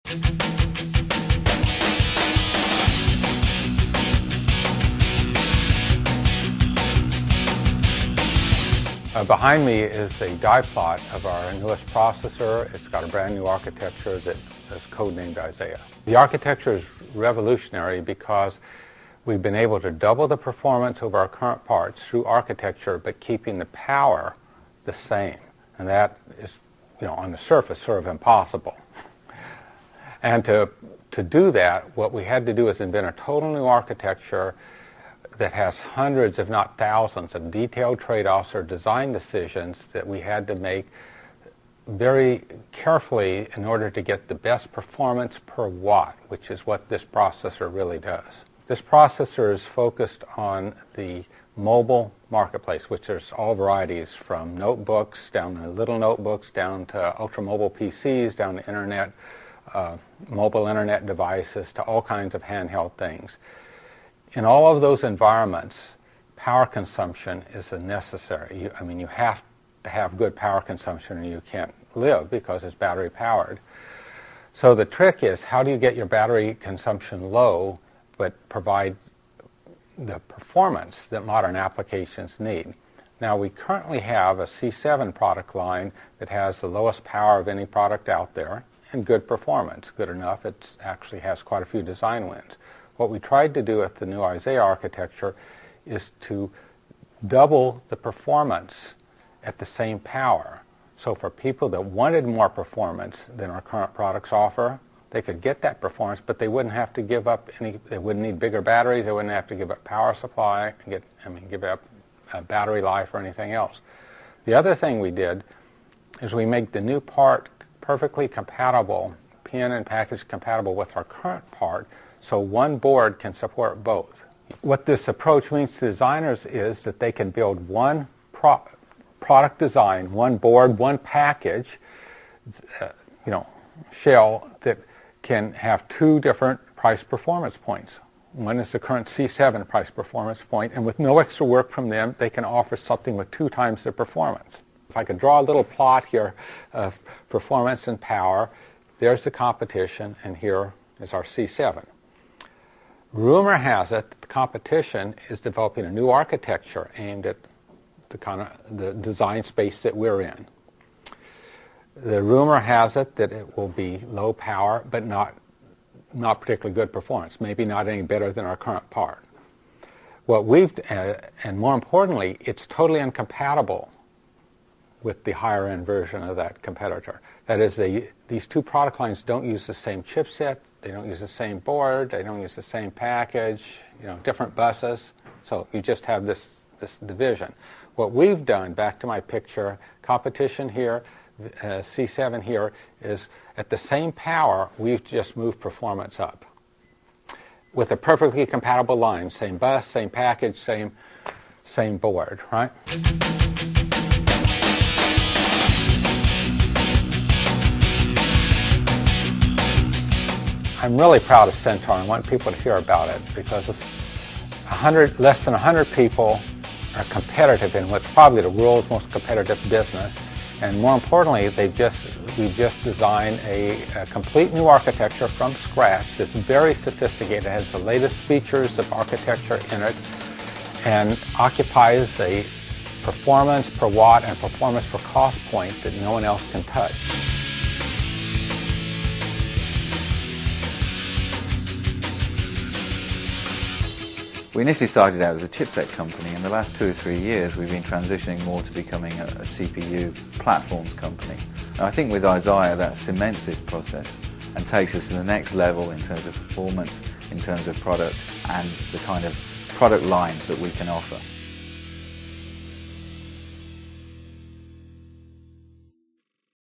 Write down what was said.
Behind me is a die plot of our newest processor. It's got a brand new architecture that is codenamed Isaiah. The architecture is revolutionary because we've been able to double the performance of our current parts through architecture, but keeping the power the same. And that is, on the surface, sort of impossible. And to do that, what we had to do is invent a total new architecture that has hundreds, if not thousands, of detailed trade-offs or design decisions that we had to make very carefully in order to get the best performance per watt, which is what this processor really does. This processor is focused on the mobile marketplace, which there's all varieties, from notebooks down to little notebooks, down to ultra-mobile PCs, down to internet, mobile internet devices, to all kinds of handheld things. In all of those environments, power consumption is necessary. You have to have good power consumption or you can't live because it's battery powered. So the trick is, how do you get your battery consumption low but provide the performance that modern applications need? Now, we currently have a C7 product line that has the lowest power of any product out there and good performance, good enough. It actually has quite a few design wins. What we tried to do with the new Isaiah architecture is to double the performance at the same power. So for people that wanted more performance than our current products offer, they could get that performance, but they wouldn't have to give up they wouldn't need bigger batteries, they wouldn't have to give up power supply, give up battery life or anything else. The other thing we did is we make the new part perfectly compatible, pin and package compatible with our current part, so one board can support both. What this approach means to designers is that they can build one product design, one board, one package, shell that can have two different price performance points. One is the current C7 price performance point, and with no extra work from them, they can offer something with 2 times the performance. If I could draw a little plot here of performance and power, there's the competition, and here is our C7. Rumor has it that the competition is developing a new architecture aimed at the design space that we're in. The rumor has it that it will be low power, but not particularly good performance, maybe not any better than our current part. What and more importantly, it's totally incompatible with the higher end version of that competitor. That is, these two product lines don't use the same chipset, they don't use the same board, they don't use the same package, different buses. So you just have this division. What we've done, back to my picture, competition here, C7 here, is at the same power, we've just moved performance up. With a perfectly compatible line, same bus, same package, same board, right? I'm really proud of Centaur and want people to hear about it because it's less than 100 people are competitive in what's probably the world's most competitive business. And more importantly, we just designed a complete new architecture from scratch that's very sophisticated. It has the latest features of architecture in it and occupies a performance per watt and performance per cost point that no one else can touch. We initially started out as a chipset company. In the last 2 or 3 years, we've been transitioning more to becoming a CPU platforms company. And I think with Isaiah, that cements this process and takes us to the next level in terms of performance, in terms of product, and the kind of product line that we can offer.